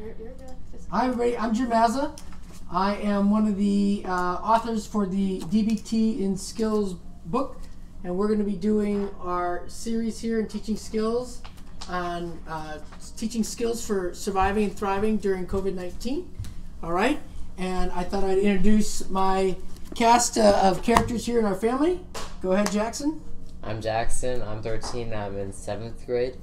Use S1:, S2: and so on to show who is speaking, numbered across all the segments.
S1: you're good.
S2: Hi everybody, I'm Dexter-Mazza. I am one of the authors for the DBT in Skills book, and we're going to be doing our series here in teaching skills on teaching skills for surviving and thriving during COVID-19. All right, and I thought I'd introduce my cast of characters here in our family. Go ahead, Jackson.
S3: I'm Jackson. I'm 13. I'm in 7th grade.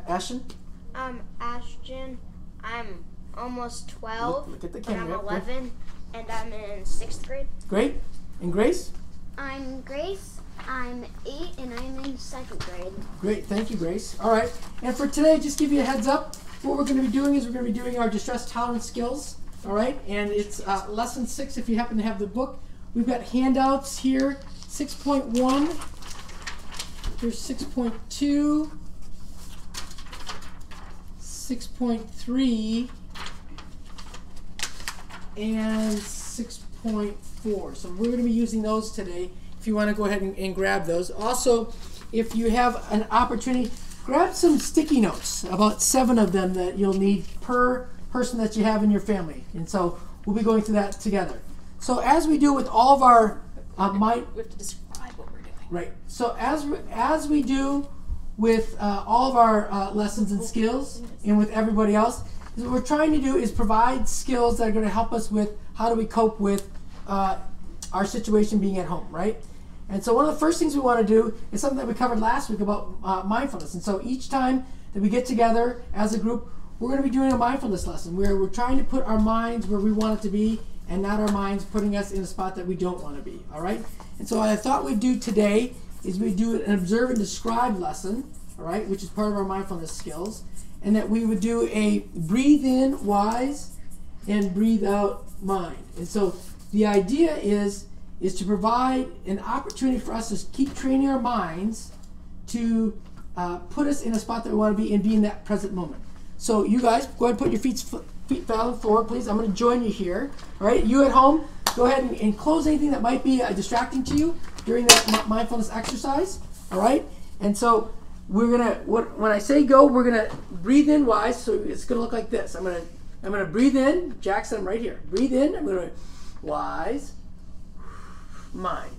S2: Ashton.
S4: I'm Ashton. I'm almost 12.
S2: Look at the
S4: but
S2: camera.
S4: I'm 11, and I'm in 6th grade.
S2: Great. And Grace?
S5: I'm Grace. I'm 8, and I'm in 2nd grade.
S2: Great. Thank you, Grace. All right. And for today, just give you a heads up. What we're going to be doing is we're going to be doing our distress tolerance skills. All right. And it's lesson 6 if you happen to have the book. We've got handouts here. 6.1. Here's 6.2. 6.3 and 6.4. So we're going to be using those today if you want to go ahead and grab those. Also, if you have an opportunity, grab some sticky notes, about 7 of them that you'll need per person that you have in your family. And so we'll be going through that together. So as we do with all of our
S1: we have to describe what we're doing.
S2: right. So as we do with all of our lessons and skills, and with everybody else, what we're trying to do is provide skills that are going to help us with how do we cope with our situation being at home, right? And so one of the first things we want to do is something that we covered last week about mindfulness. And so each time that we get together as a group, we're going to be doing a mindfulness lesson where we're trying to put our minds where we want it to be and not our minds putting us in a spot that we don't want to be, all right? And so what I thought we'd do today is we do an observe and describe lesson, all right, which is part of our mindfulness skills, and that we would do a breathe in wise and breathe out mind. And so the idea is to provide an opportunity for us to keep training our minds to put us in a spot that we want to be and be in that present moment. So you guys, go ahead and put your feet flat on the floor, please. I'm going to join you here. All right, you at home, go ahead and close anything that might be distracting to you during that mindfulness exercise. All right, and so we're gonna when I say go, we're gonna breathe in wise. So it's gonna look like this. I'm gonna breathe in. Jackson, I'm right here. Breathe in. I'm gonna wise, mind,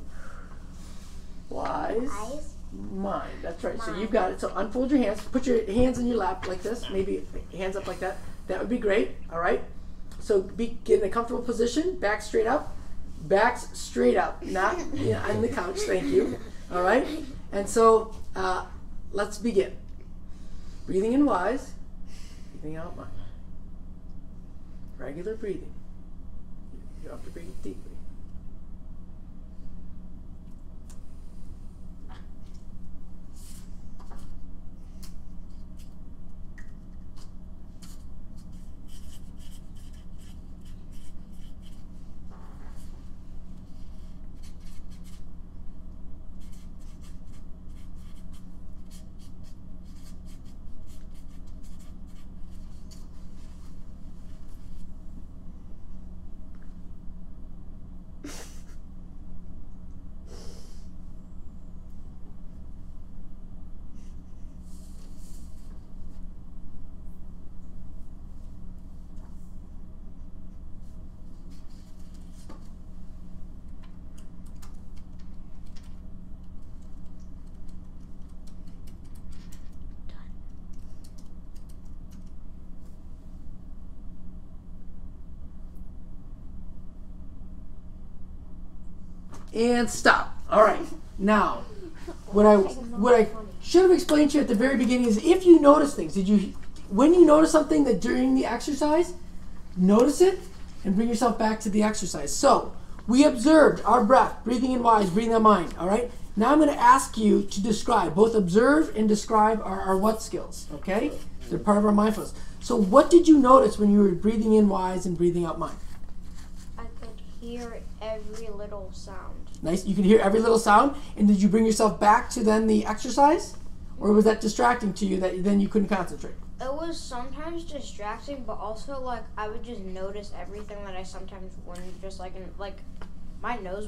S2: wise, mind. That's right. So you've got it. So unfold your hands. Put your hands in your lap like this. Maybe hands up like that. That would be great. All right. So get in a comfortable position. Back straight up. Backs straight up. Not on the couch. Thank you. All right. And so let's begin. Breathing in wise. Breathing out mind. Regular breathing. You have to breathe deeply. And stop. All right. Now, what I should have explained to you at the very beginning is if you notice things, when you notice something that during the exercise, notice it and bring yourself back to the exercise. So we observed our breath, breathing in wise, breathing out mind. All right. Now I'm going to ask you to describe. Both observe and describe our what skills. Okay. They're part of our mindfulness. So what did you notice when you were breathing in wise and breathing out mind?
S4: I could hear every little sound.
S2: Nice. You can hear every little sound. And did you bring yourself back to then the exercise? Or was that distracting to you that then you couldn't concentrate?
S4: It was sometimes distracting, but also like I would just notice everything that I sometimes wouldn't, just like my nose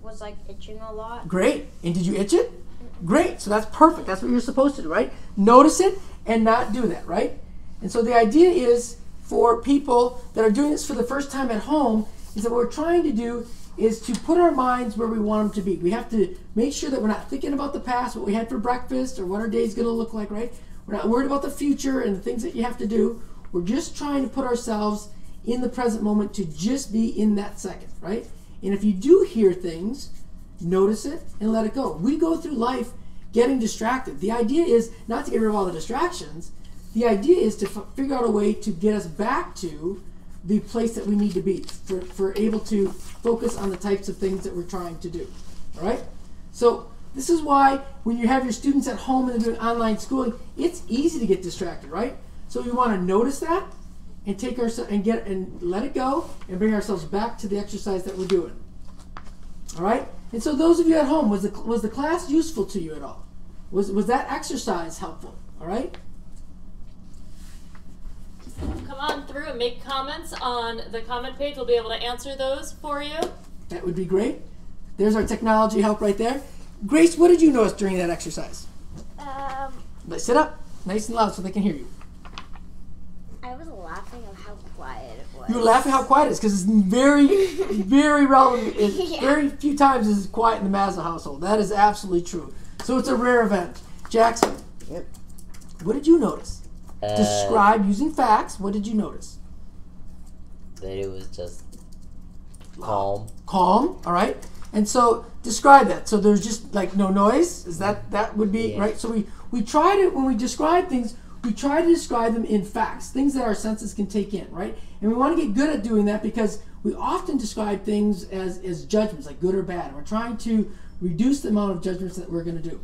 S4: was like itching a lot.
S2: Great. And did you itch it? Great. So that's perfect. That's what you're supposed to do, right? Notice it and not do that, right? And so the idea is for people that are doing this for the first time at home is that what we're trying to do is to put our minds where we want them to be. We have to make sure that we're not thinking about the past, what we had for breakfast, or what our day's going to look like, right? We're not worried about the future and the things that you have to do. We're just trying to put ourselves in the present moment to just be in that second, right? And if you do hear things, notice it and let it go. We go through life getting distracted. The idea is not to get rid of all the distractions. The idea is to figure out a way to get us back to the place that we need to be for able to focus on the types of things that we're trying to do. All right? So this is why when you have your students at home and they're doing online schooling, it's easy to get distracted, right? So we want to notice that and take ourselves and let it go and bring ourselves back to the exercise that we're doing. All right? And so those of you at home, was the class useful to you at all? Was that exercise helpful? All right?
S1: Come on through and make comments on the comment page. We'll be able to answer those for you.
S2: That would be great. There's our technology help right there. Grace, what did you notice during that exercise? Let's sit up nice and loud so they can hear you.
S5: I was laughing at how quiet it was.
S2: You were laughing how quiet it is because it's very, very relevant.
S5: Yeah.
S2: Very few times is quiet in the Mazza household. That is absolutely true. So it's a rare event. Jackson,
S3: Yep.
S2: what did you notice? Describe using facts. What did you notice?
S3: That it was just calm.
S2: Calm, all right? And so describe that. So there's just like no noise. Is that would be,
S3: Yeah.
S2: right? So we try to, when we describe things, we try to describe them in facts, things that our senses can take in, right? And we want to get good at doing that because we often describe things as judgments, like good or bad. And we're trying to reduce the amount of judgments that we're going to do.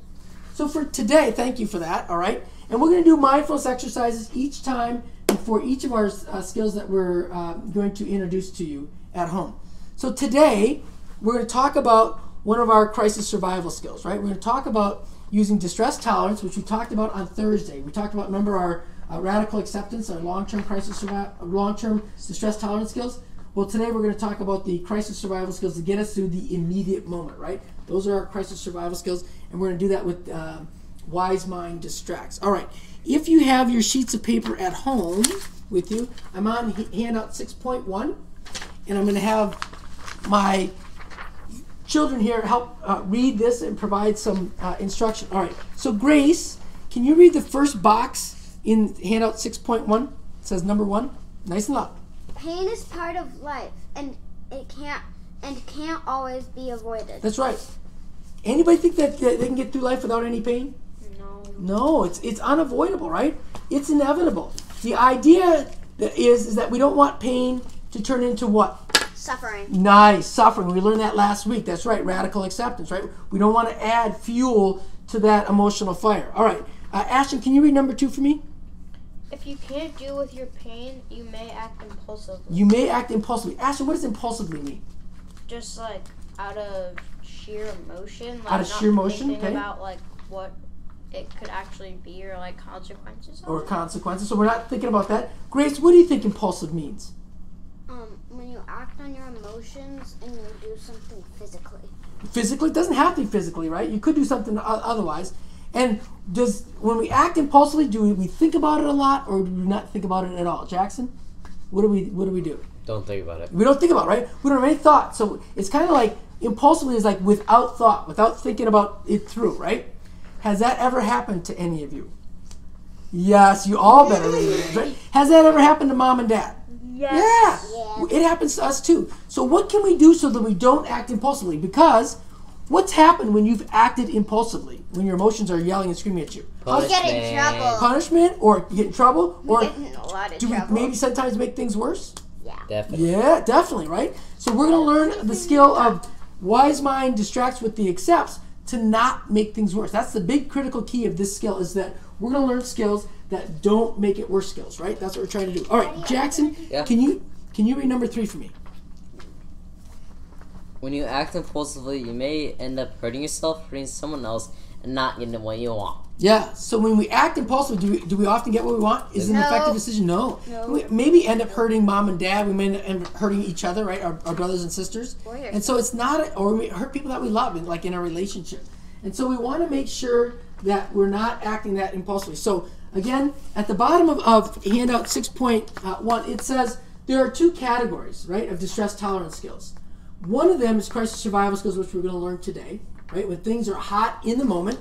S2: So for today, thank you for that, all right? And we're going to do mindfulness exercises each time for each of our skills that we're going to introduce to you at home. So today, we're going to talk about one of our crisis survival skills, right? We're going to talk about using distress tolerance, which we talked about on Thursday. We talked about, remember, our radical acceptance, our long-term distress tolerance skills. Well, today we're going to talk about the crisis survival skills to get us through the immediate moment, right? Those are our crisis survival skills, and we're going to do that with Wise Mind Distracts. All right, if you have your sheets of paper at home with you, I'm on handout 6.1, and I'm going to have my children here help read this and provide some instruction. All right, so Grace, can you read the first box in handout 6.1? It says number 1, nice and loud.
S5: Pain is part of life, and it can't always be avoided.
S2: That's right. Anybody think that they can get through life without any pain? No, it's unavoidable, right? It's inevitable. The idea is that we don't want pain to turn into what?
S5: Suffering.
S2: Nice, suffering. We learned that last week. That's right, radical acceptance, right? We don't want to add fuel to that emotional fire. All right, Ashton, can you read number 2 for me?
S4: If you can't deal with your pain, you may act impulsively.
S2: You may act impulsively. Ashton, what does impulsively mean?
S4: Just like out of sheer emotion. Like
S2: Out of sheer emotion,
S4: thinking
S2: okay.
S4: about like what it could actually be or like consequences.
S2: Or consequences. So we're not thinking about that. Grace, what do you think impulsive means?
S5: When you act on your emotions and you do something physically.
S2: Physically? It doesn't have to be physically, right? You could do something otherwise. And when we act impulsively, do we think about it a lot or do we not think about it at all? Jackson, what do we do?
S3: Don't think about it.
S2: We don't think about it, right? We don't have any thought. So it's kind of like impulsively is like without thought, without thinking about it through, right? Has that ever happened to any of you? Yes, you all better raise your hands, right? Has that ever happened to mom and dad?
S4: Yes.
S2: Yeah. It happens to us too. So what can we do so that we don't act impulsively? Because what's happened when you've acted impulsively, when your emotions are yelling and screaming at you?
S5: You get in trouble.
S2: Punishment, or you get in trouble, or
S5: Get in a lot of
S2: do we
S5: trouble.
S2: maybe sometimes make things worse?
S3: Definitely.
S2: Yeah, definitely, right? So we're going to learn the skill of Wise Mind Distracts with the Accepts to not make things worse. That's the big critical key of this skill, is that we're going to learn skills that don't make it worse skills, right? That's what we're trying to do. All right, Jackson,
S3: Yeah.
S2: can you read number 3 for me?
S3: When you act impulsively, you may end up hurting yourself, hurting someone else, and not getting what you want.
S2: Yeah, so when we act impulsively, do we often get what we want? Is it an
S5: No.
S2: effective decision? No. We maybe end up hurting mom and dad. We may end up hurting each other, right? Our brothers and sisters. And so it's not, or we hurt people that we love, like in a relationship. And so we want to make sure that we're not acting that impulsively. So Again, at the bottom of handout 6.1, it says there are 2 categories, right, of distress tolerance skills. One of them is crisis survival skills, which we're going to learn today, right, when things are hot in the moment,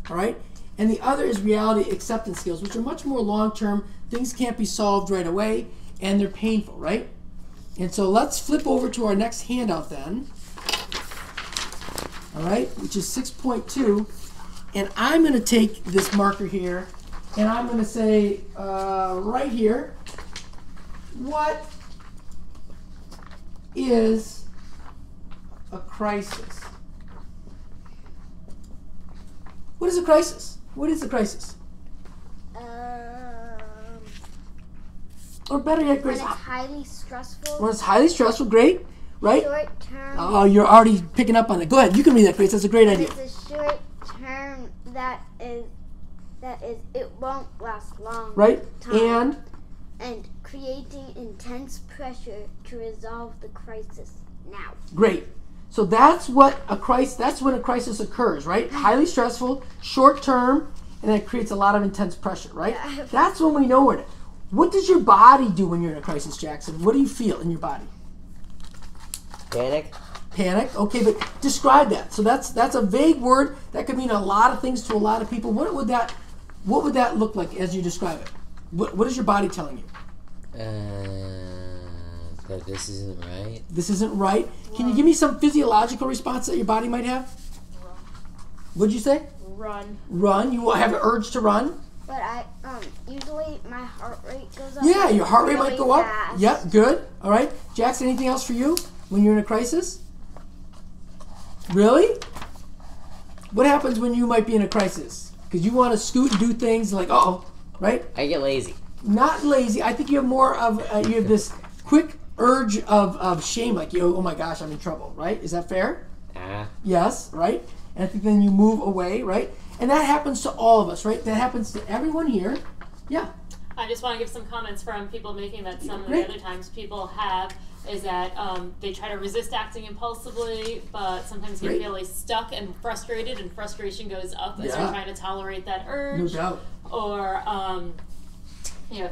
S2: all right? And the other is reality acceptance skills, which are much more long-term. Things can't be solved right away, and they're painful, right? And so let's flip over to our next handout then, all right, which is 6.2. And I'm going to take this marker here, and I'm going to say right here, what is a crisis? What is a crisis? What is a crisis? Or better yet, Grace.
S5: When it's highly stressful.
S2: When it's highly stressful, great, right?
S5: Short term.
S2: Oh, you're already picking up on it. Go ahead, you can read that, Grace. That's a great idea.
S5: It's a short term that is it won't last long.
S2: Right?
S5: Time. And creating intense pressure to resolve the crisis now.
S2: Great. So that's what a crisis. That's when a crisis occurs, right? Highly stressful, short term, and it creates a lot of intense pressure, right?
S5: Yeah.
S2: That's when we know it. What does your body do when you're in a crisis, Jackson? What do you feel in your body?
S3: Panic.
S2: Panic. Okay, but describe that. So that's a vague word that could mean a lot of things to a lot of people. What would that look like as you describe it? What is your body telling you?
S3: That this isn't right.
S2: This isn't right. Can you give me some physiological response that your body might have?
S4: Run.
S2: What'd you say?
S4: Run.
S2: Run. You have an urge to run?
S5: But I usually my heart rate goes up.
S2: Yeah, your heart rate
S5: really
S2: might go up.
S5: fast.
S2: Yep, good. All right. Jackson, anything else for you when you're in a crisis? Really? What happens when you might be in a crisis? Because you want to scoot and do things like, uh-oh, right?
S3: I get lazy.
S2: Not lazy. I think you have more of, you have this quick urge of shame, like, oh my gosh, I'm in trouble, right? Is that fair? Yes, right? And I think then you move away, right? And that happens to all of us, right? That happens to everyone here. Yeah.
S1: I just want to give some comments from people making that some of
S2: Great.
S1: the other times people have is that they try to resist acting impulsively, but sometimes get
S2: Great.
S1: really stuck and frustrated, and frustration goes up as
S2: Yeah.
S1: you're trying to tolerate that
S2: No
S1: urge.
S2: doubt.
S1: Or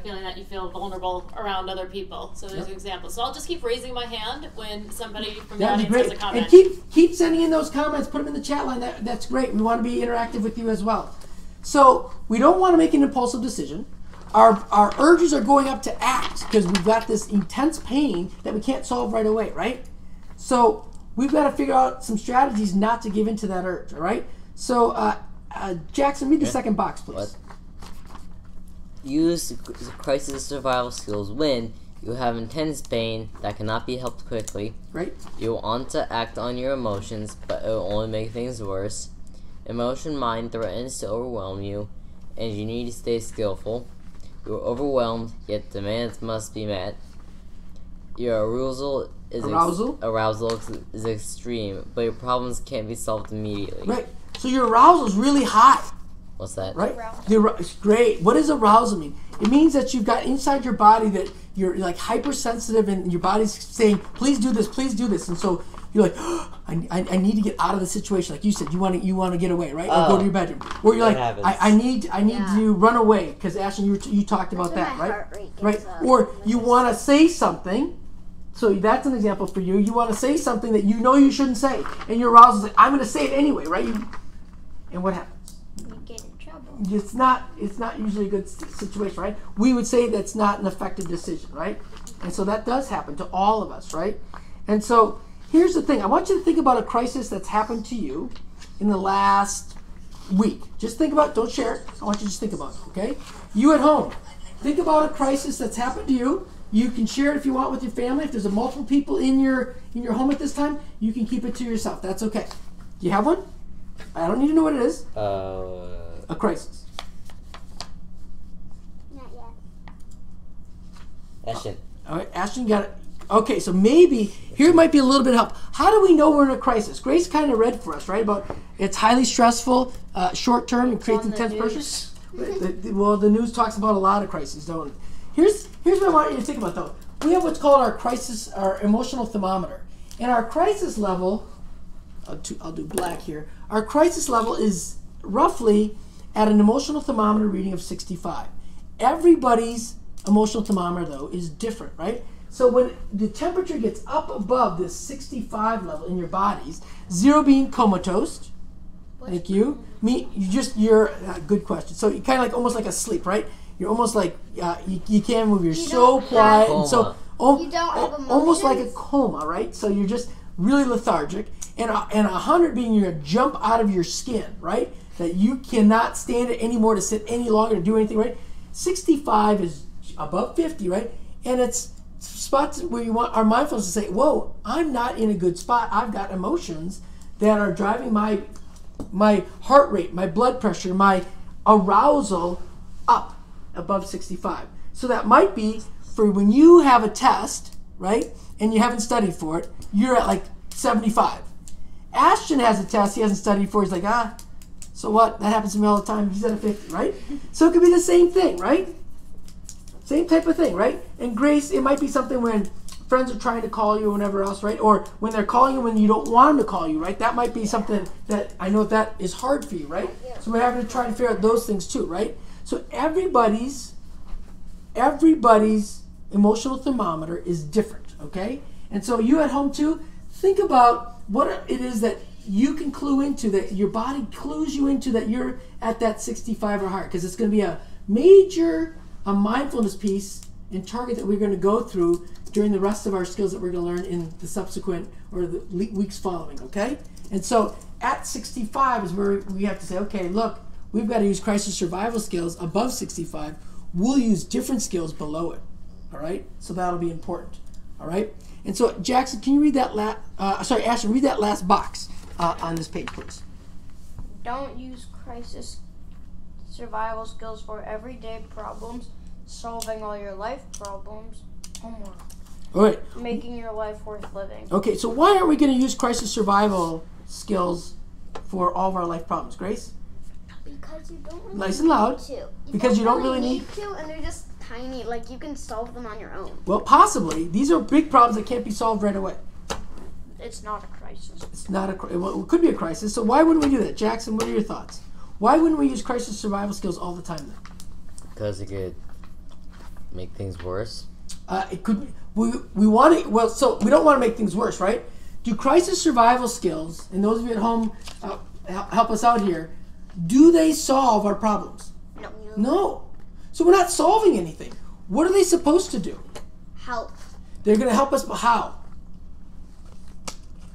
S1: feeling that you feel vulnerable around other people. So there's
S2: Yep.
S1: an example. So I'll just keep raising my hand when somebody from the
S2: That'd be
S1: audience has
S2: great.
S1: a comment.
S2: And keep sending in those comments. Put them in the chat line. That's great. We want to be interactive with you as well. So we don't want to make an impulsive decision. Our urges are going up to act because we've got this intense pain that we can't solve right away, right? So we've got to figure out some strategies not to give in to that urge, all right? So Jackson, read the second box, please.
S3: What? Use crisis survival skills when you have intense pain that cannot be helped quickly.
S2: Right?
S3: You want to act on your emotions, but it will only make things worse. Emotion mind threatens to overwhelm you, and you need to stay skillful. You are overwhelmed, yet demands must be met. Your arousal is extreme, but your problems can't be solved immediately.
S2: Right. So your arousal is really high.
S3: What's that?
S2: Right? Great. What does arousal mean? It means that you've got inside your body that you're like hypersensitive and your body's saying, please do this, please do this. And so you're like, oh, I need to get out of the situation. Like you said, you want to get away, right? Or go to your bedroom. Or you're like, I need to run away because Ashton, you talked about that,
S5: my
S2: right?
S5: heart rate gets
S2: Right.
S5: up.
S2: Or you want to say something. So that's an example for you. You want to say something that you know you shouldn't say, and your arousal is like, I'm going to say it anyway, right? And what happens?
S4: You get in trouble.
S2: It's not usually a good situation, right? We would say that's not an effective decision, right? And so that does happen to all of us, right? And so here's the thing. I want you to think about a crisis that's happened to you in the last week. Just think about it. Don't share it. I want you to just think about it, okay? You at home, think about a crisis that's happened to you. You can share it if you want with your family. If there's multiple people in your home at this time, you can keep it to yourself. That's okay. Do you have one? I don't need to know what it is. A crisis.
S5: Not yet.
S3: Ashton.
S2: All right, Ashton, you got it. Okay, so maybe here might be a little bit of help. How do we know we're in a crisis? Grace kind of read for us, right? About it's highly stressful, short term, and creates intense pressure. Well, the news talks about a lot of crises, don't it? Here's what I want you to think about, though. We have what's called our emotional thermometer, and our crisis level. I'll do black here. Our crisis level is roughly at an emotional thermometer reading of 65. Everybody's emotional thermometer, though, is different, right? So when the temperature gets up above this 65 level in your bodies, 0 being comatose, thank you. You're good question. So you kind of like almost like asleep, right? You're almost like you can't move. You're so quiet, and so
S5: You don't have
S2: almost like a
S5: emotions?
S2: coma, right? So you're just really lethargic, and 100 being you're gonna jump out of your skin, right? That you cannot stand it anymore to sit any longer to do anything, right? 65 is above 50, right? And it's spots where you want our mindfulness to say, whoa, I'm not in a good spot. I've got emotions that are driving my heart rate, my blood pressure, my arousal up above 65. So that might be for when you have a test, right, and you haven't studied for it, you're at like 75. Ashton has a test he hasn't studied for. He's like, so what? That happens to me all the time. He's at a 50, right? So it could be the same thing, right? Same type of thing, right? And Grace, it might be something when friends are trying to call you or whatever else, right? Or when they're calling you when you don't want them to call you, right? That might be something that I know that is hard for you, right? So we're having to try to figure out those things too, right? So everybody's emotional thermometer is different, okay? And so you at home too, think about what it is that you can clue into, that your body clues you into that you're at that 65 or higher, because it's going to be a major mindfulness piece and target that we're going to go through during the rest of our skills that we're going to learn in the subsequent or the weeks following, okay? And so at 65 is where we have to say, okay, look, we've got to use crisis survival skills above 65. We'll use different skills below it, all right? So that'll be important, all right? And so Jackson, can you read that Ashton, read that last box on this page, please.
S4: Don't use crisis survival skills for everyday problems, solving all your life problems, homework,
S2: All right.
S4: making your life worth living.
S2: Okay, so why aren't we going to use crisis survival skills for all of our life problems, Grace?
S5: Because you don't really
S2: Nice and loud.
S5: need to.
S2: Because you don't really need
S5: to, and they're just tiny. Like, you can solve them on your own.
S2: Well, possibly. These are big problems that can't be solved right away.
S4: It's not a crisis.
S2: It's not well, it could be a crisis. So why wouldn't we do that? Jackson, what are your thoughts? Why wouldn't we use crisis survival skills all the time then?
S3: Because it could make things worse.
S2: It could. We want to. Well, so we don't want to make things worse, right? Do crisis survival skills, and those of you at home, help us out here. Do they solve our problems?
S5: No.
S2: No. So we're not solving anything. What are they supposed to do?
S5: Help.
S2: They're going to help us, but how?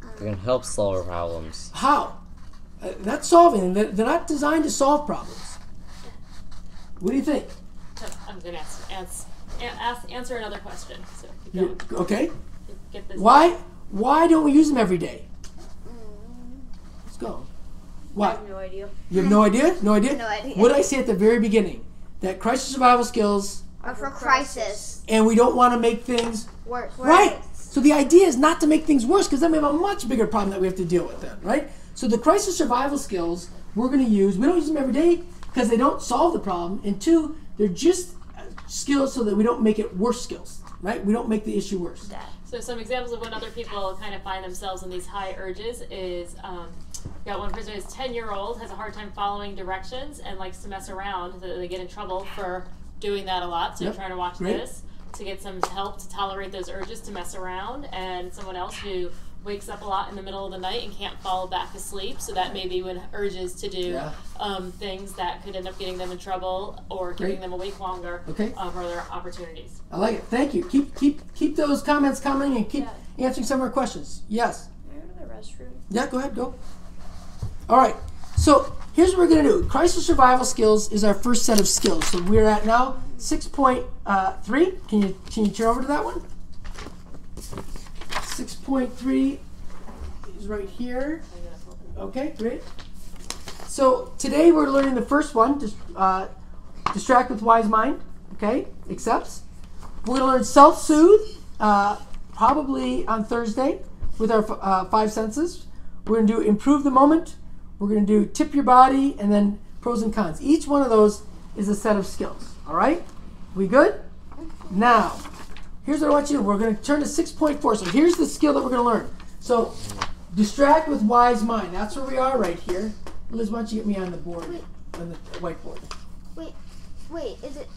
S3: They're going to help solve our problems.
S2: How? Not solving. They're not designed to solve problems. What do you think?
S1: I'm going to answer another question. So keep going.
S2: Okay.
S1: Get this.
S2: Why don't we use them every day? Let's go.
S4: I
S2: Why?
S4: have no idea.
S2: You have no idea? No idea?
S5: No idea.
S2: What did I say at the very beginning? That crisis survival skills,
S5: Or for crisis.
S2: and we don't want to make things
S4: Worse.
S2: right. So the idea is not to make things worse, because then we have a much bigger problem that we have to deal with then, right? So the crisis survival skills we're going to use, we don't use them every day because they don't solve the problem, and two, they're just skills so that we don't make it worse skills, right? We don't make the issue worse.
S1: So some examples of when other people kind of find themselves in these high urges is, got one person who's 10-year-old, has a hard time following directions and likes to mess around. They get in trouble for doing that a lot, so
S2: Yep.
S1: I'm trying to watch
S2: Great.
S1: this to get some help to tolerate those urges to mess around. And someone else who wakes up a lot in the middle of the night and can't fall back asleep, so that may be when urges to do things that could end up getting them in trouble or keeping
S2: Great.
S1: them awake longer
S2: Okay.
S1: for their opportunities.
S2: I like it. Thank you. Keep those comments coming and keep answering some of our questions. Yes.
S4: Can I go to the restroom?
S2: Yeah, go ahead, go. All right, so here's what we're going to do. Crisis survival skills is our first set of skills. So we're at now 6.3. Can you turn over to that one? 6.3 is right here. Okay, great. So today we're learning the first one, distract with wise mind. Okay, accepts. We're going to learn self-soothe, probably on Thursday with our 5 senses. We're going to do improve the moment. We're going to do tip your body, and then pros and cons. Each one of those is a set of skills. All right? We good? Now, here's what I want you to do. We're going to turn to 6.4. So here's the skill that we're going to learn. So distract with wise mind. That's where we are right here. Liz, why don't you get me on the board? on the whiteboard.
S5: Wait, is it?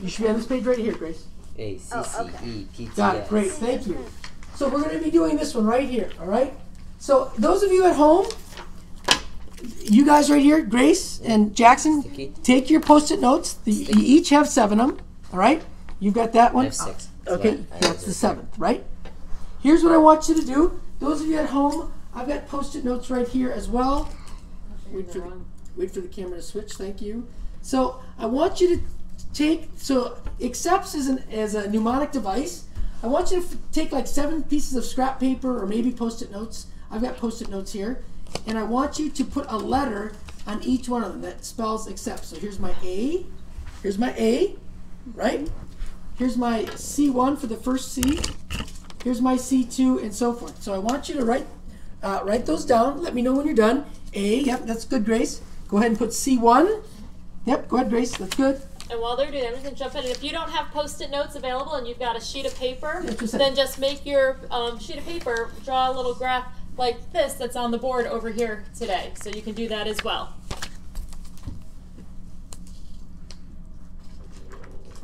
S2: You should be on this page right here, Grace.
S3: ACCEPTS.
S2: Got it. Great. Thank you. So we're going to be doing this one right here. All right. So those of you at home, you guys right here, Grace and Jackson, take your Post-it notes. You each have 7 of them. All right. You've got that one.
S3: I have 6.
S2: Okay. That's the 7th, right? Here's what I want you to do. Those of you at home, I've got Post-it notes right here as well. Wait for the camera to switch. Thank you. So I want you to take, so accepts as a mnemonic device. I want you to take like 7 pieces of scrap paper or maybe Post-it notes. I've got Post-it notes here. And I want you to put a letter on each one of them that spells accept. So here's my A. Here's my A, right? Here's my C1 for the first C. Here's my C2 and so forth. So I want you to write those down. Let me know when you're done. A, yep, that's good, Grace. Go ahead and put C1. Yep, go ahead, Grace, that's good.
S1: And while they're doing that, I'm just going to jump in. If you don't have Post-it notes available and you've got a sheet of paper, then just make your sheet of paper, draw a little graph like this that's on the board over here today. So you can do that as well.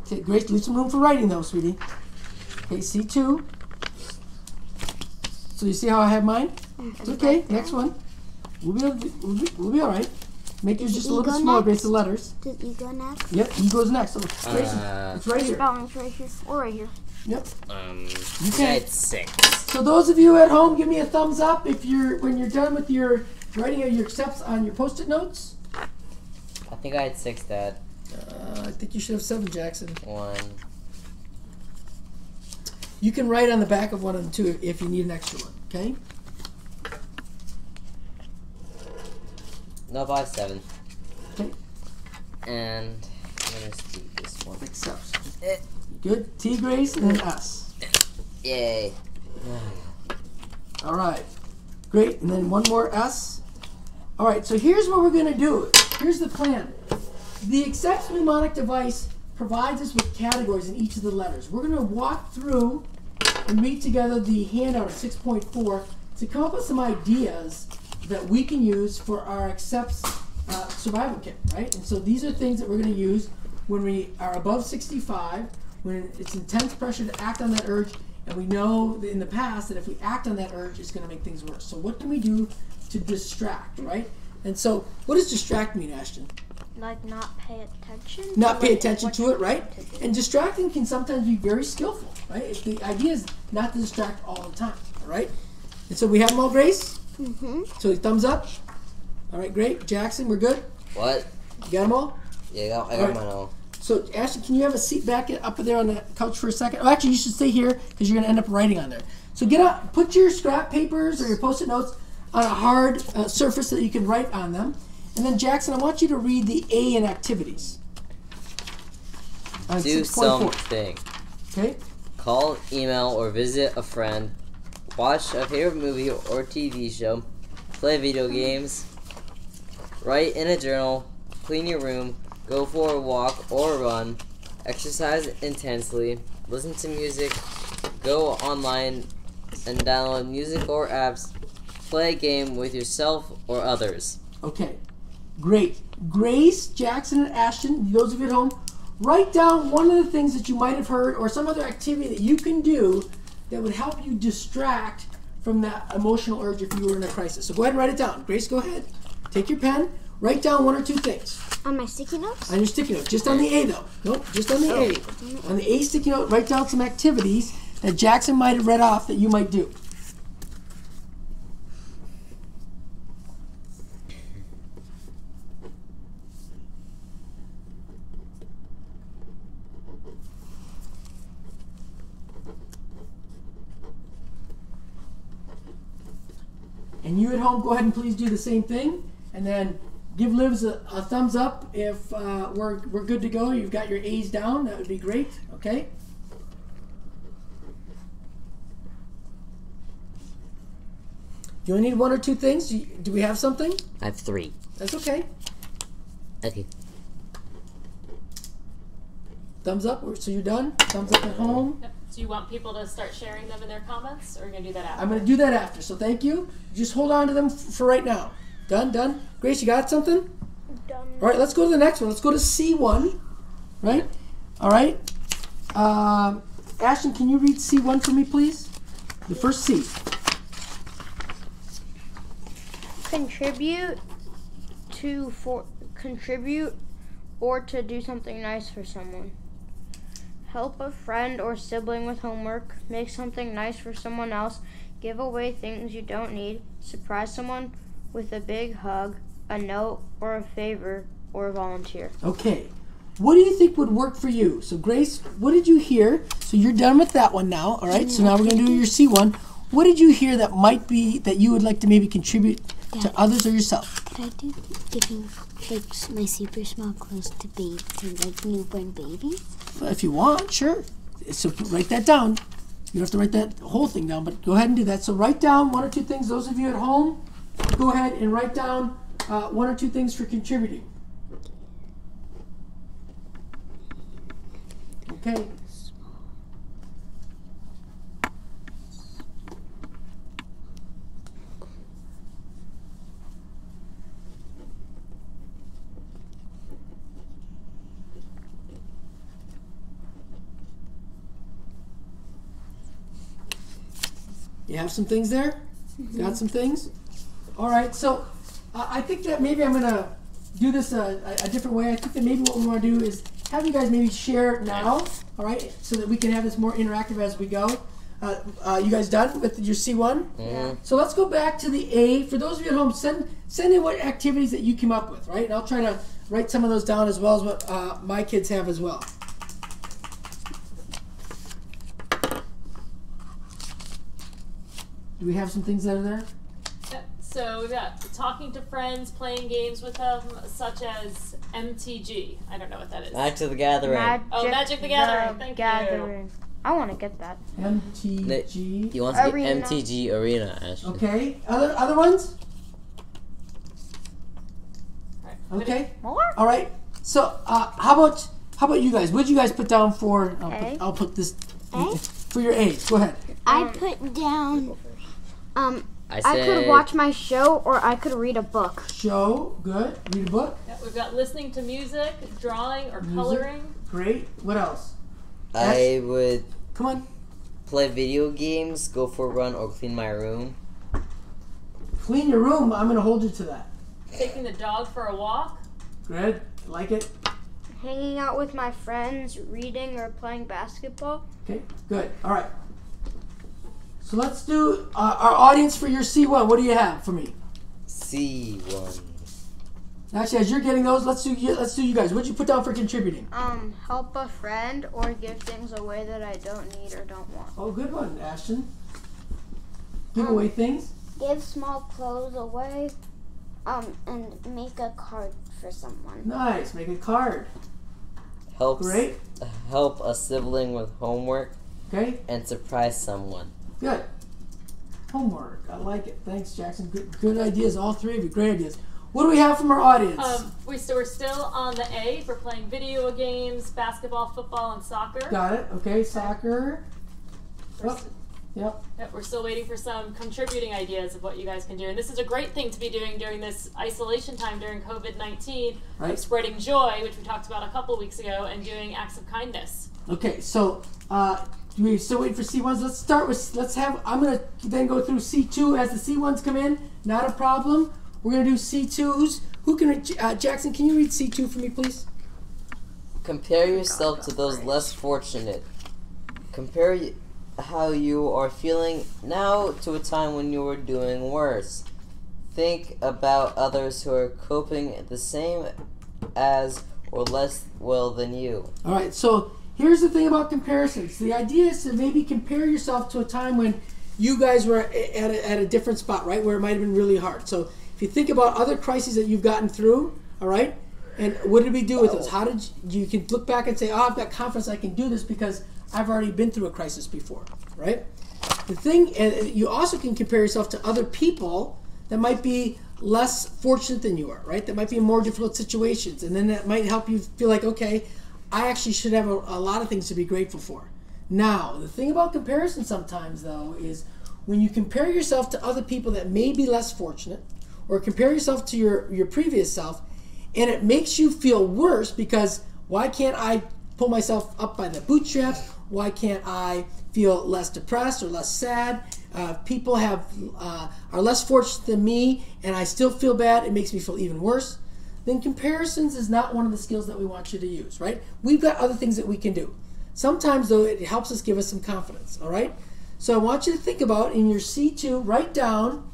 S2: Okay, Grace, leave some room for writing though, sweetie. Okay, C2. So you see how I have mine? It's okay, next one. We'll be all right. Make yours just a little bit smaller, Grace, the letters.
S5: Does E go next?
S2: Yep, E goes next. So Grace, it's right here.
S5: Spelling's right here. Or right here.
S2: Yep.
S3: Okay. It's 6.
S2: So those of you at home, give me a thumbs up if when you're done with your writing of your accepts on your Post-it notes.
S3: I think I had 6, Dad.
S2: I think you should have 7, Jackson.
S3: 1.
S2: You can write on the back of one of them too if you need an extra one. Okay.
S3: No, I have 7.
S2: Okay.
S3: And I'm gonna do this one.
S2: Accepts. Good. T, Grace, and then S.
S3: Yay.
S2: All right. Great. And then one more S. All right. So here's what we're going to do. Here's the plan. The accepts mnemonic device provides us with categories in each of the letters. We're going to walk through and read together the handout of 6.4 to come up with some ideas that we can use for our accepts survival kit, right? And so these are things that we're going to use when we are above 65, when it's intense pressure to act on that urge, and we know in the past that if we act on that urge, it's going to make things worse. So what can we do to distract, right? And so what does distract mean, Ashton?
S5: Like not pay attention?
S2: Not pay attention to it, right? And distracting can sometimes be very skillful, right? The idea is not to distract all the time, all right? And so we have them all, Grace?
S5: Mm-hmm.
S2: So thumbs up. All right, great. Jackson, we're good?
S3: What?
S2: You got them all?
S3: Yeah, I got mine all.
S2: So, Ashton, can you have a seat back up there on the couch for a second? Oh, actually, you should stay here because you're going to end up writing on there. So get up, put your scrap papers or your Post-it notes on a hard surface so that you can write on them. And then, Jackson, I want you to read the A in activities. On
S3: Do
S2: 6.4.
S3: something.
S2: Okay?
S3: Call, email, or visit a friend. Watch a favorite movie or TV show. Play video games. Write in a journal. Clean your room. Go for a walk or a run. Exercise intensely. Listen to music. Go online and download music or apps. Play a game with yourself or others.
S2: Okay. Great. Grace, Jackson, and Ashton, those of you at home, write down one of the things that you might have heard or some other activity that you can do that would help you distract from that emotional urge if you were in a crisis. So go ahead and write it down. Grace, go ahead. Take your pen. Write down 1 or 2 things.
S5: On my sticky notes?
S2: On your sticky note. Just on the A, though. Nope, just on the A. On the A sticky note, write down some activities that Jackson might have read off that you might do. And you at home, go ahead and please do the same thing. And then give Lizz a thumbs up if we're good to go. You've got your A's down. That would be great. Okay? You only need 1 or 2 things? Do we have something?
S3: I have 3.
S2: That's okay.
S3: Okay.
S2: Thumbs up. So you're done? Thumbs up at home?
S1: Yep. Do you want people to start sharing them in their comments, or are you going to do that after?
S2: I'm going to do that after. So thank you. Just hold on to them for right now. Done? Done? Grace, you got something?
S4: done.
S2: All right, let's go to the next one. Let's go to C1, right? All right. Ashton, can you read C1 for me, please? The first C.
S4: Contribute or to do something nice for someone. Help a friend or sibling with homework. Make something nice for someone else. Give away things you don't need. Surprise someone with a big hug, a note, or a favor, or a volunteer.
S2: Okay. What do you think would work for you? So, Grace, what did you hear? So you're done with that one now, all right? So now we're going to do your C1. What did you hear that might be that you would like to maybe contribute to others or yourself?
S5: Could I do giving like my super small clothes to like newborn babies?
S2: Well, if you want, sure. So write that down. You don't have to write that whole thing down, but go ahead and do that. So write down 1 or 2 things. Those of you at home, go ahead and write down 1 or 2 things for contributing. Okay. You have some things there? Got some things? All right, so I think that maybe I'm going to do this a different way. I think that maybe what we want to do is have you guys maybe share now, all right, so that we can have this more interactive as we go. You guys done with your C1?
S3: Yeah.
S2: So let's go back to the A. For those of you at home, send in what activities that you came up with, right? And I'll try to write some of those down as well as what my kids have as well. Do we have some things that are there?
S1: So we've got talking to friends, playing games with them, such as MTG. I don't know what that is.
S3: Magic the Gathering.
S1: Magic the Gathering. Thank you.
S4: I want to get that.
S2: MTG.
S3: You want to get MTG Arena, Ashton.
S2: Okay. Other ones?
S1: Right.
S2: Okay.
S4: More?
S2: All right. So how about you guys? What did you guys put down for? I'll put this for your A's. Go ahead.
S5: I put down.
S4: I could watch my show or I could read a book.
S2: Show, good. Read a book.
S1: Yeah, we've got listening to music, drawing, or coloring.
S2: Great. What else?
S3: I would
S2: Come on.
S3: play video games, go for a run, or clean my room.
S2: Clean your room. I'm going to hold you to that.
S1: Taking the dog for a walk.
S2: Good. Like it.
S4: Hanging out with my friends, reading or playing basketball.
S2: Okay. Good. All right. So let's do our audience for your C1. What do you have for me?
S3: C1.
S2: Actually, as you're getting those, let's do you guys. What did you put down for contributing?
S4: Help a friend or give things away that I don't need or don't want.
S2: Oh, good one, Ashton. Give away things.
S5: Give small clothes away, and make a card for someone.
S2: Nice. Make a card. Great.
S3: Help a sibling with homework.
S2: Okay.
S3: And surprise someone.
S2: Good. Homework. I like it. Thanks, Jackson. Good ideas. All 3 of you. Great ideas. What do we have from our audience?
S1: We're still on the A for playing video games, basketball, football, and soccer.
S2: Got it. Okay, soccer. Yep.
S1: We're still waiting for some contributing ideas of what you guys can do. And this is a great thing to be doing during this isolation time during COVID-19,
S2: right.
S1: Of spreading joy, which we talked about a couple weeks ago, and doing acts of kindness.
S2: Okay, so we still waiting for C1s. Let's start with, I'm going to then go through C2 as the C1s come in. Not a problem. We're going to do C2s. Who can, Jackson, can you read C2 for me, please?
S3: Compare yourself to those less fortunate. Compare how you are feeling now to a time when you were doing worse. Think about others who are coping the same as or less well than you.
S2: All right, so here's the thing about comparisons. The idea is to maybe compare yourself to a time when you guys were at a different spot, right, where it might have been really hard. So if you think about other crises that you've gotten through, all right, and what did we do with those? How did you can look back and say, I've got confidence I can do this because I've already been through a crisis before, right? The thing, and you also can compare yourself to other people that might be less fortunate than you are, right? That might be in more difficult situations, and then that might help you feel like, okay, I actually should have a lot of things to be grateful for. Now, the thing about comparison sometimes, though, is when you compare yourself to other people that may be less fortunate, or compare yourself to your previous self, And it makes you feel worse because why can't I pull myself up by the bootstraps? Why can't I feel less depressed or less sad? People are less fortunate than me and I still feel bad. It makes me feel even worse. Then comparisons is not one of the skills that we want you to use, right? We've got other things that we can do. Sometimes, though, it helps us give us some confidence, all right? So I want you to think about, in your C2, write down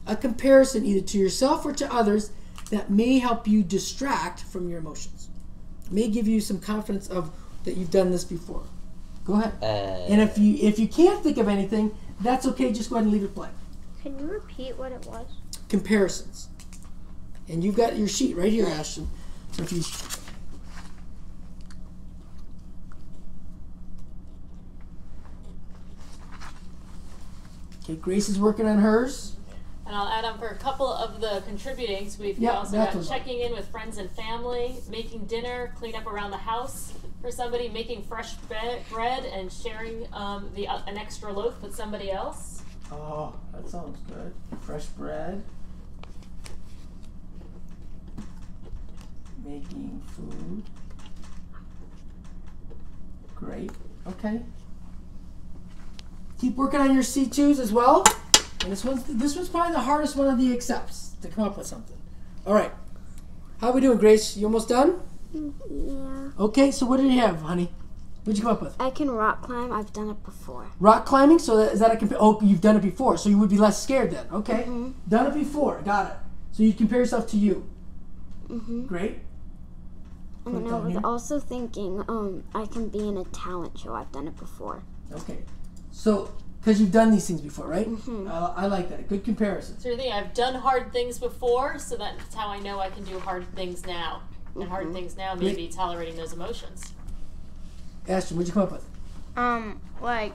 S2: a comparison either to yourself or to others that may help you distract from your emotions. It may give you some confidence of that you've done this before. Go ahead. And if you can't think of anything, that's okay. Just go ahead and leave it blank.
S4: Can you repeat what it was?
S2: Comparisons. And you've got your sheet right here, Ashton. So if you... Okay, Grace is working on hers.
S1: And I'll add on for a couple of the contributings. We've also got checking in with friends and family, making dinner, clean up around the house for somebody, making fresh bread, and sharing an extra loaf with somebody else.
S2: Oh, that sounds good. Fresh bread. Making food. Great. Okay. Keep working on your C2s as well. And this one's probably the hardest one of the accepts to come up with something. All right. How are we doing, Grace? You almost done?
S5: Yeah.
S2: Okay, so what did you have, honey? What did you come up with?
S5: I can rock climb. I've done it before.
S2: Rock climbing? So is that a oh, you've done it before, so you would be less scared then. Okay.
S5: Mm-hmm.
S2: Done it before. Got it. So you compare yourself to you.
S5: Mm-hmm.
S2: Great.
S5: And then I was also thinking, I can be in a talent show. I've done it before.
S2: Okay. So, because you've done these things before, right?
S5: Mm-hmm.
S2: I like that. Good comparison.
S1: So you're thinking, I've done hard things before, so that's how I know I can do hard things now. And hard things now may be tolerating those emotions.
S2: Ashton, what'd you come up with?
S4: Like,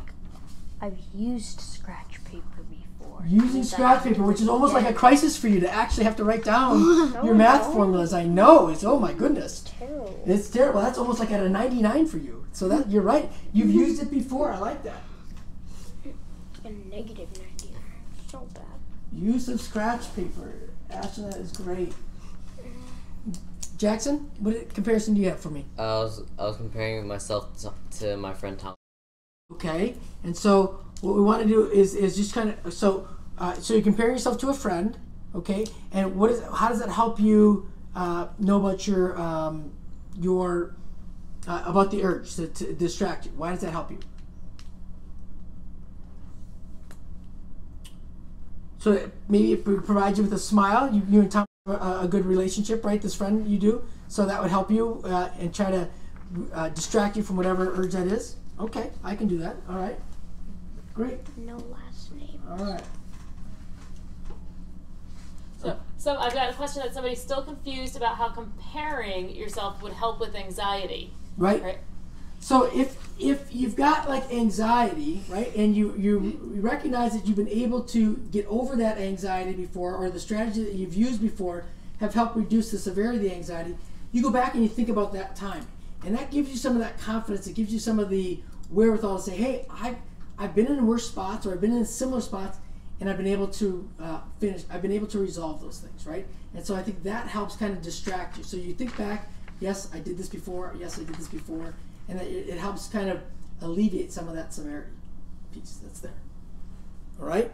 S4: I've used scratch paper before.
S2: Using scratch paper, which is almost like a crisis for you to actually have to write down your math formulas. I know. It's, oh my goodness.
S4: It's terrible.
S2: It's terrible. That's almost like at a 99 for you. So that you're right. You've used it before. I like that.
S4: A negative 99. So bad.
S2: Use of scratch paper. Ashton, that is great. Jackson, what comparison do you have for me?
S3: I was comparing myself to my friend Tom.
S2: Okay, and so what we want to do is just kind of so you're comparing yourself to a friend, okay? And how does that help you know about your about the urge to distract you? Why does that help you? So maybe it provides you with a smile. You and Tom have a good relationship, right? This friend you do, so that would help you and try to distract you from whatever urge that is. Okay, I can do that. All right, great.
S4: No last name.
S2: All right.
S1: So I've got a question that somebody's still confused about how comparing yourself would help with anxiety.
S2: Right. So if you've got like anxiety, right, and you recognize that you've been able to get over that anxiety before, or the strategy that you've used before have helped reduce the severity of the anxiety, you go back and you think about that time. And that gives you some of that confidence. It gives you some of the wherewithal to say, hey, I've been in worse spots, or I've been in similar spots, and I've been able to I've been able to resolve those things, right? And so I think that helps kind of distract you. So you think back, yes, I did this before. Yes, I did this before. And it helps kind of alleviate some of that severity piece that's there. All right?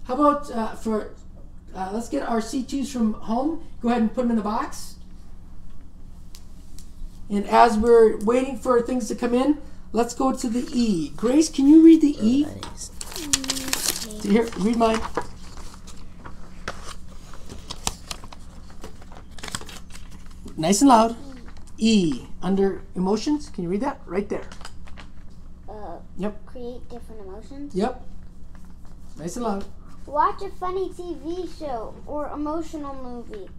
S2: How about let's get our C2s from home. Go ahead and put them in the box. And as we're waiting for things to come in, let's go to the E. Grace, can you read the E? Here, read mine. Nice and loud. E, under emotions. Can you read that? Right there. Yep.
S5: Create different emotions.
S2: Yep. Nice and loud.
S5: Watch a funny TV show or emotional movie.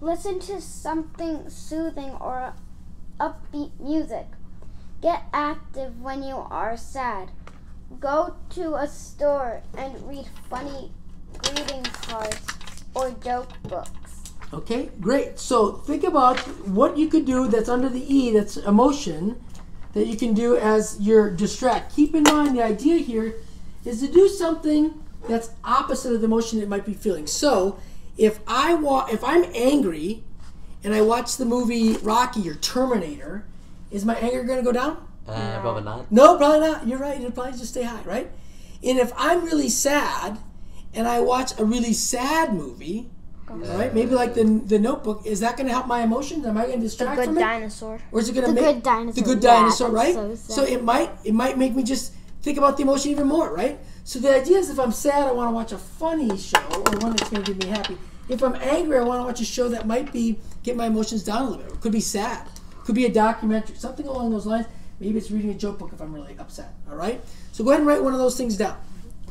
S5: Listen to something soothing or upbeat music. Get active when you are sad. Go to a store and read funny greeting cards or joke books.
S2: Okay, great. So think about what you could do that's under the E, that's emotion, that you can do as your distract. Keep in mind the idea here is to do something that's opposite of the emotion that you might be feeling. So if I'm angry and I watch the movie Rocky or Terminator, is my anger going to go down?
S3: Probably not.
S2: No, probably not. You're right. It'll probably just stay high, right? And if I'm really sad and I watch a really sad movie, right? Maybe like the Notebook, is that going to help my emotions? Am I going to distract from it?
S4: The Good Dinosaur.
S2: Or is it going to
S5: The
S2: make
S5: Good Dinosaur.
S2: the Good
S5: Yeah,
S2: Dinosaur,
S5: that's
S2: right?
S5: so sad.
S2: So it might make me just think about the emotion even more, right? So the idea is if I'm sad, I want to watch a funny show or one that's going to make me happy. If I'm angry, I want to watch a show that might get my emotions down a little bit. It could be sad. It could be a documentary, something along those lines. Maybe it's reading a joke book if I'm really upset, all right? So go ahead and write one of those things down,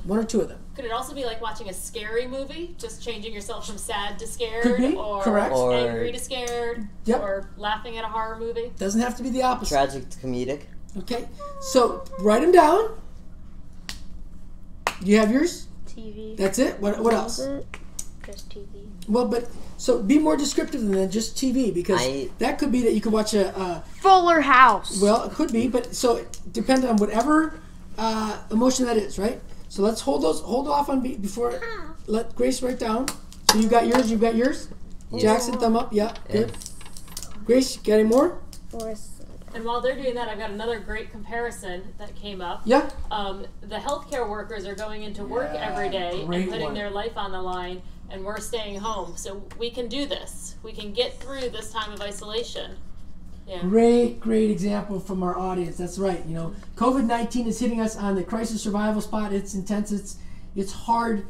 S2: one or two of them.
S1: Could it also be like watching a scary movie, just changing yourself from sad to scared,
S2: Could be,
S1: or
S2: correct.
S1: angry to scared,
S2: Yep.
S1: or laughing at a horror movie?
S2: Doesn't have to be the opposite.
S3: Tragic to comedic.
S2: Okay, so write them down. You have yours?
S4: TV.
S2: That's it? What else?
S4: Just TV.
S2: Well, but so be more descriptive than just TV, because that could be that you could watch a
S4: Fuller House.
S2: well, it could be, but so it depends on whatever emotion that is, right? So let's hold off on before let Grace write down. So you got yours,
S3: Yeah.
S2: Jackson, thumb up, yeah, good. Grace, you got any more?
S1: And while they're doing that, I've got another great comparison that came up.
S2: Yeah.
S1: The healthcare workers are going into work every day and
S2: great
S1: putting
S2: one.
S1: their life on the line, and we're staying home. So we can do this. We can get through this time of isolation. Yeah.
S2: Great example from our audience. That's right. You know, COVID-19 is hitting us on the crisis survival spot. It's intense. It's hard.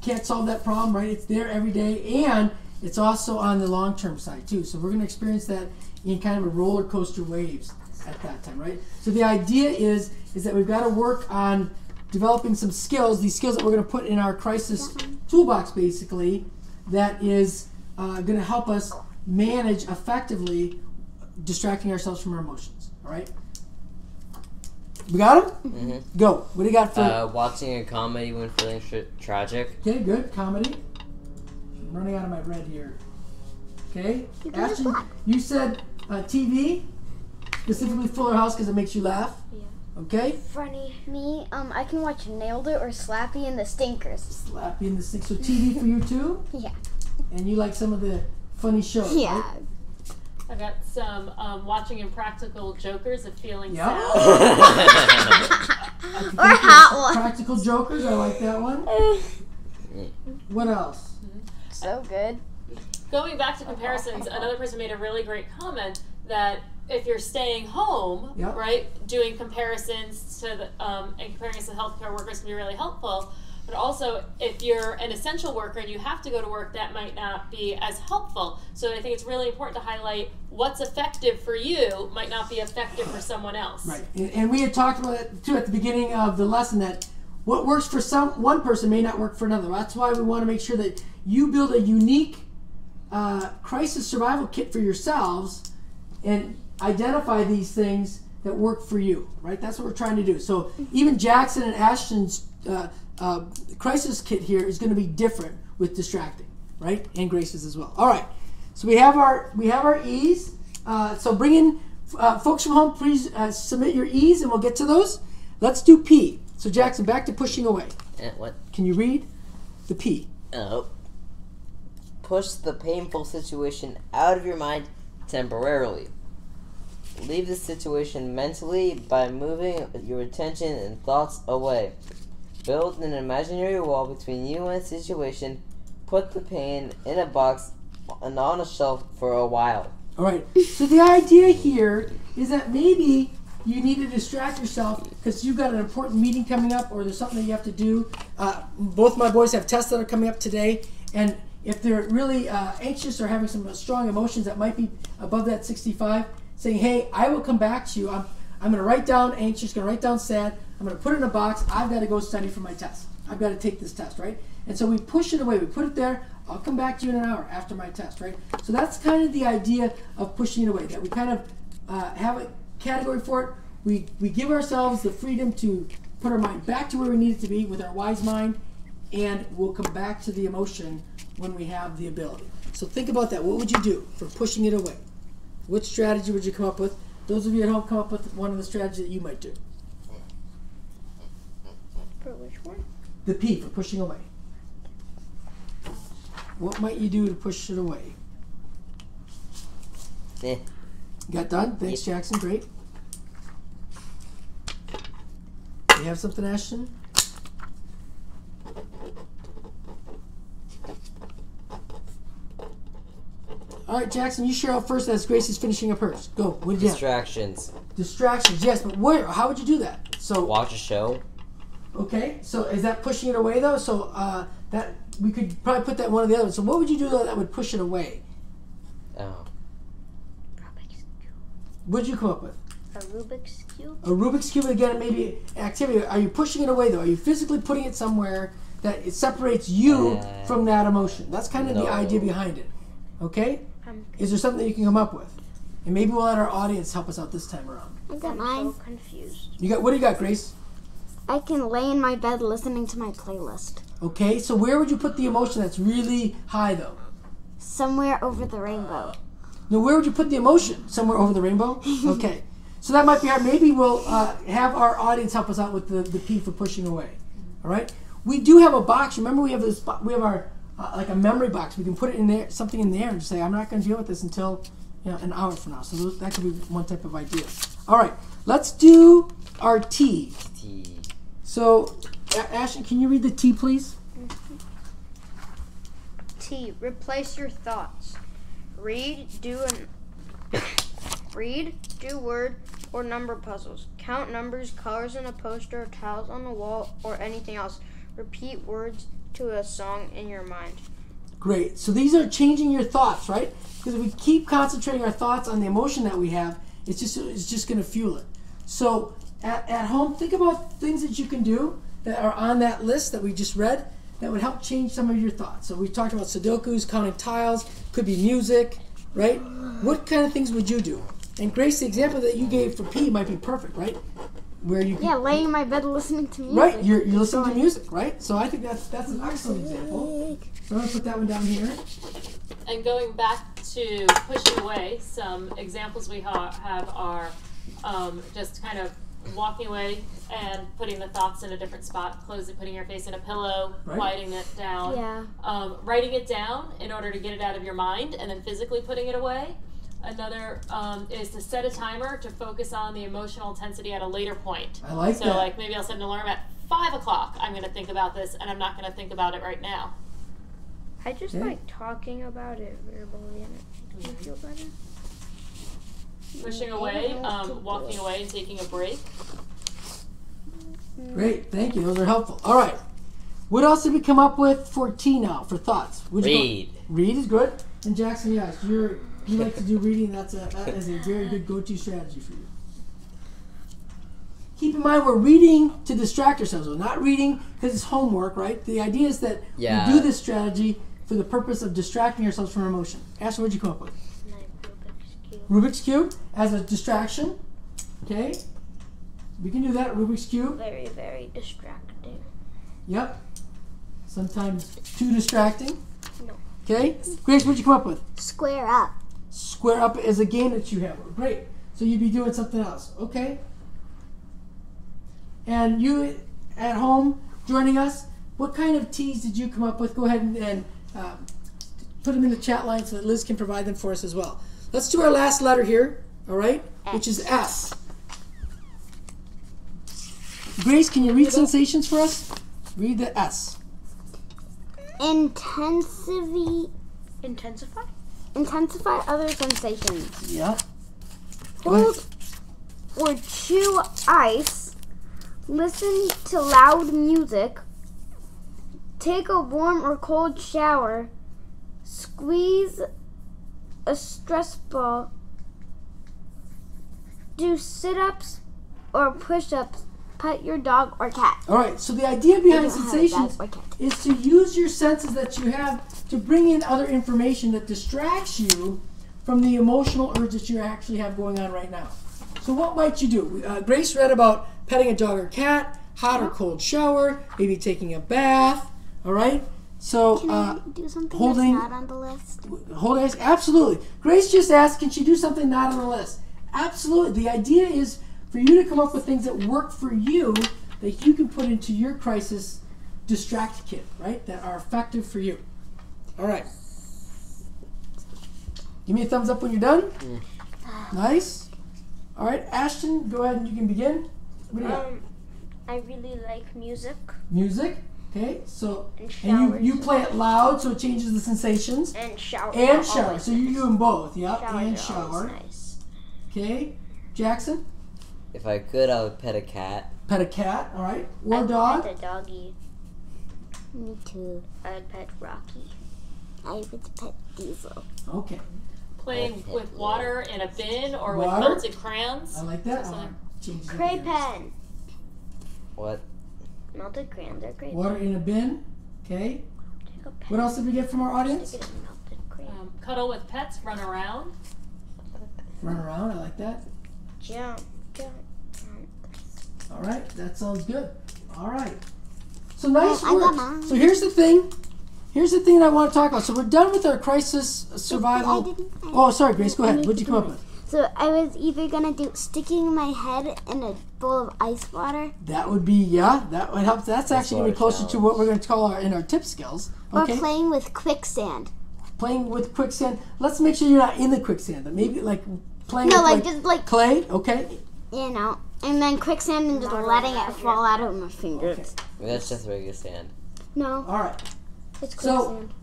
S2: Can't solve that problem, right? It's there every day, and it's also on the long-term side too. So we're going to experience that in kind of a roller coaster waves at that time, right? So the idea is that we've got to work on developing some skills. These skills that we're going to put in our crisis toolbox, basically, that is going to help us manage effectively distracting ourselves from our emotions. All right. We got them?
S3: Mm-hmm.
S2: Go. What do you got for?
S3: Watching a comedy when feeling tragic.
S2: Okay, good. Comedy. I'm running out of my red here. Okay. Ashton, you said TV, specifically Fuller House because it makes you laugh.
S4: Yeah.
S2: Okay.
S5: Funny. Me, I can watch Nailed It or Slappy and the Stinkers.
S2: Slappy in the stick. So TV for you too?
S5: Yeah.
S2: And you like some of the funny shows,
S5: Yeah.
S2: right?
S1: I got some watching Impractical Jokers of feeling
S2: Yeah.
S1: sad.
S5: Or Hot Ones.
S2: Practical Jokers. I like that one. What else?
S5: So good.
S1: Going back to comparisons, another person made a really great comment that if you're staying home,
S2: Yep.
S1: right, doing comparisons to the, and comparing us to healthcare workers can be really helpful. But also, if you're an essential worker and you have to go to work, that might not be as helpful. So I think it's really important to highlight what's effective for you might not be effective for someone else.
S2: Right. And we had talked about it too at the beginning of the lesson that what works for one person may not work for another. That's why we want to make sure that you build a unique crisis survival kit for yourselves and identify these things that work for you, right? That's what we're trying to do. So even Jackson and Ashton's crisis kit here is going to be different with distracting, right? And Grace's as well. All right. So we have our E's. So bring in folks from home. Please submit your E's, and we'll get to those. Let's do P. So Jackson, back to pushing away.
S3: What?
S2: Can you read the P?
S3: Oh. Push the painful situation out of your mind temporarily. Leave the situation mentally by moving your attention and thoughts away. Build an imaginary wall between you and the situation. Put the pain in a box and on a shelf for a while.
S2: All right. So the idea here is that maybe you need to distract yourself because you've got an important meeting coming up or there's something that you have to do. Both my boys have tests that are coming up today, and if they're really anxious or having some strong emotions that might be above that 65, saying, hey, I will come back to you. I'm going to write down anxious, going to write down sad. I'm going to put it in a box. I've got to go study for my test. I've got to take this test, right? And so we push it away. We put it there. I'll come back to you in an hour after my test, right? So that's kind of the idea of pushing it away, that we kind of have a category for it. We give ourselves the freedom to put our mind back to where we need it to be with our wise mind, and we'll come back to the emotion when we have the ability. So think about that. What would you do for pushing it away? What strategy would you come up with? Those of you at home, come up with one of the strategies that you might do.
S4: For which one?
S2: The P, for pushing away. What might you do to push it away?
S3: Eh.
S2: Got done? Thanks,
S3: Yep.
S2: Jackson. Great. You have something, Ashton? All right, Jackson, you share out first as Grace is finishing up hers. Go. What did you have?
S3: Distractions.
S2: Distractions, yes, but where? How would you do that? So
S3: Watch a show.
S2: okay, so is that pushing it away though? So that we could probably put that in one of the other ones. So what would you do though that would push it away?
S3: Oh.
S2: What did you come up with?
S4: A Rubik's Cube?
S2: A Rubik's Cube, again, maybe activity. Are you pushing it away though? Are you physically putting it somewhere that it separates you from that emotion? That's kind of the idea behind it. Okay? Is there something that you can come up with? And maybe we'll let our audience help us out this time around.
S5: I got mine.
S4: I'm so confused.
S2: What do you got, Grace?
S5: I can lay in my bed listening to my playlist.
S2: Okay, so where would you put the emotion that's really high though?
S5: Somewhere over the rainbow.
S2: Now, where would you put the emotion? Somewhere over the rainbow? Okay. So that might be hard. Maybe we'll have our audience help us out with the P for pushing away. All right? We do have a box. Remember, we have this. We have our like a memory box. We can put it in there, something in there, and just say, "I'm not going to deal with this until an hour from now." So that could be one type of idea. All right. Let's do our T.
S3: T.
S2: So, Ashton, can you read the T, please?
S4: T. Replace your thoughts. Read, do word or number puzzles. Count numbers, colors in a poster, tiles on the wall, or anything else. Repeat words to a song in your mind.
S2: Great. So these are changing your thoughts, right? Because if we keep concentrating our thoughts on the emotion that we have, it's just going to fuel it. So at home, think about things that you can do that are on that list that we just read that would help change some of your thoughts. So we talked about Sudokus, counting tiles, could be music, right? What kind of things would you do? And Grace, the example that you gave for P might be perfect, right? Where you
S5: laying in my bed listening to music.
S2: Right, you're listening to music, right? So I think that's an excellent example. So I'm going to put that one down here.
S1: And going back to pushing away, some examples we have are just kind of walking away and putting the thoughts in a different spot, putting your face in a pillow, quieting it down, writing it down in order to get it out of your mind, and then physically putting it away. Another is to set a timer to focus on the emotional intensity at a later point.
S2: I like that.
S1: So like maybe I'll set an alarm at 5 o'clock. I'm going to think about this, and I'm not going to think about it right now.
S4: I just like talking about it verbally, and it makes me feel better.
S1: Pushing away, walking away and taking a break.
S2: Great, thank you. Those are helpful. All right. What else did we come up with for T now, for thoughts?
S3: Read.
S2: Read is good. And Jackson, yes, you like to do reading. That is a very good go-to strategy for you. Keep in mind, we're reading to distract ourselves. We're not reading because it's homework, right? The idea is that we do this strategy for the purpose of distracting ourselves from emotion. Ashton, what did you come up with? Rubik's Cube as a distraction. Okay. We can do that, Rubik's Cube.
S4: Very, very distracting.
S2: Yep. Sometimes too distracting.
S4: No.
S2: Okay. Grace, what did you come up with?
S5: Square up.
S2: Square up is a game that you have. Great. So you'd be doing something else. Okay. And you at home joining us, what kind of T's did you come up with? Go ahead and put them in the chat line so that Liz can provide them for us as well. Let's do our last letter here, all right? Which is S. Grace, can you read sensations for us? Read the S.
S5: Intensify other sensations.
S2: Yeah.
S5: Hold or chew ice. Listen to loud music. Take a warm or cold shower. Squeeze a stress ball. Do sit-ups or push-ups. Pet your dog or cat.
S2: All right, so the idea behind sensations is to use your senses that you have to bring in other information that distracts you from the emotional urge that you actually have going on right now. So what might you do? Grace read about petting a dog or cat, hot or cold shower, maybe taking a bath, all right? So
S5: can I do something
S2: holding,
S5: that's not on the list?
S2: Holding, absolutely. Grace just asked, can she do something not on the list? Absolutely. The idea is for you to come up with things that work for you that you can put into your crisis distract kit, right? That are effective for you. All right. Give me a thumbs up when you're done. Nice. All right, Ashton, go ahead and you can begin. What do you got?
S4: I really like music.
S2: Music. Okay, so
S4: And
S2: you play it loud so it changes the sensations.
S4: And shower.
S2: And shower. So you're doing both, yeah. And
S4: Showers are
S2: shower.
S4: always nice.
S2: Okay, Jackson.
S3: If I could, I would pet a cat.
S2: Pet a cat. All right. Or
S4: I'd
S2: dog.
S4: pet a doggy.
S5: Me too.
S4: I'd pet Rocky.
S5: I would pet Diesel.
S2: Okay.
S1: Playing with water in a bin or with
S2: Water?
S1: melted crayons.
S2: I like that.
S1: So-
S2: All right. Change the
S4: Cray
S2: gears.
S4: pen.
S3: What?
S4: Melted crayons are great.
S2: Water in a bin. Okay.
S4: Take a pen.
S2: What else did we get from our audience?
S4: Stick it in melted crayon.
S1: Cuddle with pets, run around.
S2: Run around. I like that.
S4: Jump.
S2: All right. That sounds good. All right. So nice
S5: I got
S2: work.
S5: mine.
S2: So here's the thing. Here's the thing that I want to talk about. So we're done with our crisis survival. Oh, sorry, Grace. Go ahead. What'd you come up with?
S5: So I was either gonna do sticking my head in a bowl of ice water,
S2: That would be, yeah, that would help. That's actually going to be closer to
S3: challenge.
S2: what we're going to call in our tip skills. Okay.
S5: or playing with quicksand.
S2: Playing with quicksand. Let's make sure you're not in the quicksand, but maybe like playing
S5: No,
S2: with
S5: like just like
S2: clay. Okay.
S5: you know, and then quicksand and just letting it fall out of my fingers.
S2: Okay.
S3: That's just regular sand.
S5: No,
S2: All right.
S5: it's
S2: So-
S5: quicksand.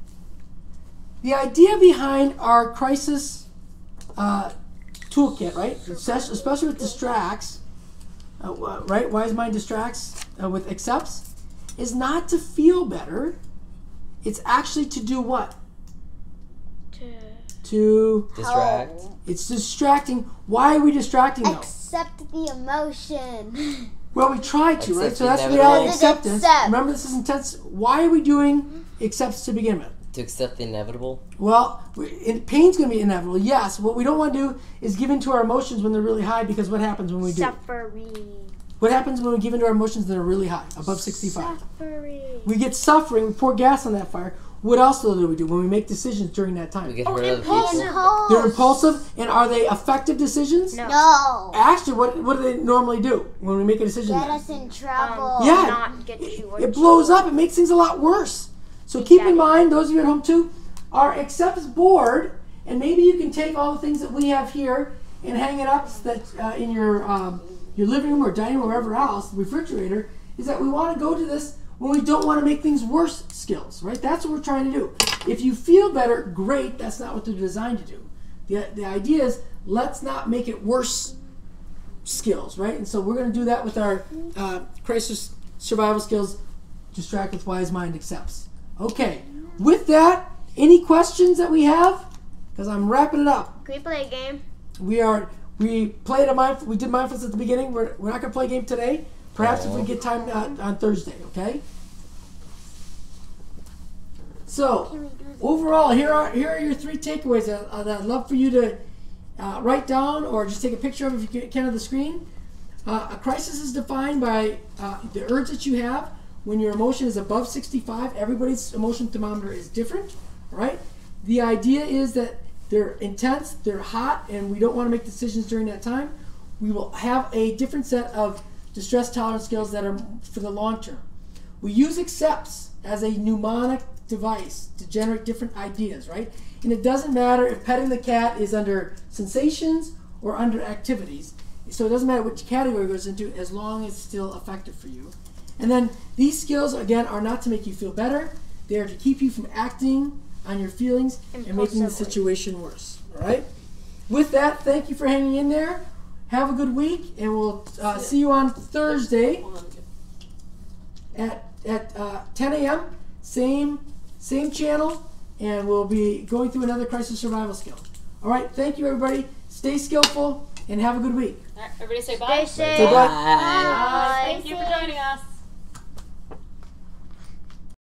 S2: The idea behind our crisis toolkit, right? Especially with distracts, right? Wise mind distracts with accepts, is not to feel better. It's actually to do what? To
S3: Distract.
S2: it's distracting. Why are we distracting though?
S5: Accept the emotion.
S2: Well, we try to, right?
S3: Accept
S2: So that's
S3: the
S2: reality
S3: inevitable.
S2: acceptance.
S5: Accept.
S2: Remember, this is intense. Why are we doing accepts to begin with?
S3: To accept the inevitable.
S2: Well, pain's going to be inevitable, yes. What we don't want to do is give in to our emotions when they're really high, because what happens when we do?
S4: Suffering.
S2: What happens when we give in to our emotions that are really high, above 65?
S4: Suffering.
S2: We get suffering, we pour gas on that fire. What else do we do when we make decisions during that
S3: We
S2: time?
S3: get rid of the people.
S2: They're impulsive, and are they effective decisions?
S5: No.
S2: Actually, what do they normally do when we make a decision?
S5: Get
S2: then?
S5: us in trouble.
S2: Yeah.
S4: Not get you
S2: It blows up. It makes things a lot worse. So keep in mind, those of you at home too, our accepts board, and maybe you can take all the things that we have here and hang it up so that in your living room or dining room or wherever else, refrigerator, is that we want to go to this when we don't want to make things worse skills, right? That's what we're trying to do. If you feel better, great. That's not what they're designed to do. The idea is let's not make it worse skills, right? And so we're going to do that with our crisis survival skills, distract with wise mind accepts. Okay, with that, any questions that we have? Because I'm wrapping it up.
S4: Can we play a game?
S2: We played we did mindfulness at the beginning. We're not going to play a game today. Perhaps if we get time on Thursday, okay? So, overall, here are your 3 takeaways that I'd love for you to write down or just take a picture of if you can on the screen. A crisis is defined by the urge that you have when your emotion is above 65. Everybody's emotion thermometer is different, right? The idea is that they're intense, they're hot, and we don't want to make decisions during that time. We will have a different set of distress tolerance skills that are for the long term. We use accepts as a mnemonic device to generate different ideas, right? And it doesn't matter if petting the cat is under sensations or under activities. So it doesn't matter which category it goes into as long as it's still effective for you. And then these skills, again, are not to make you feel better. They are to keep you from acting on your feelings and making the situation worse. All right? With that, thank you for hanging in there. Have a good week, and we'll see you on Thursday at 10 a.m. Same channel, and we'll be going through another crisis survival skill. All right, thank you, everybody. Stay skillful, and have a good week.
S1: All right, everybody say bye.
S4: Stay safe.
S2: Say bye.
S3: Bye.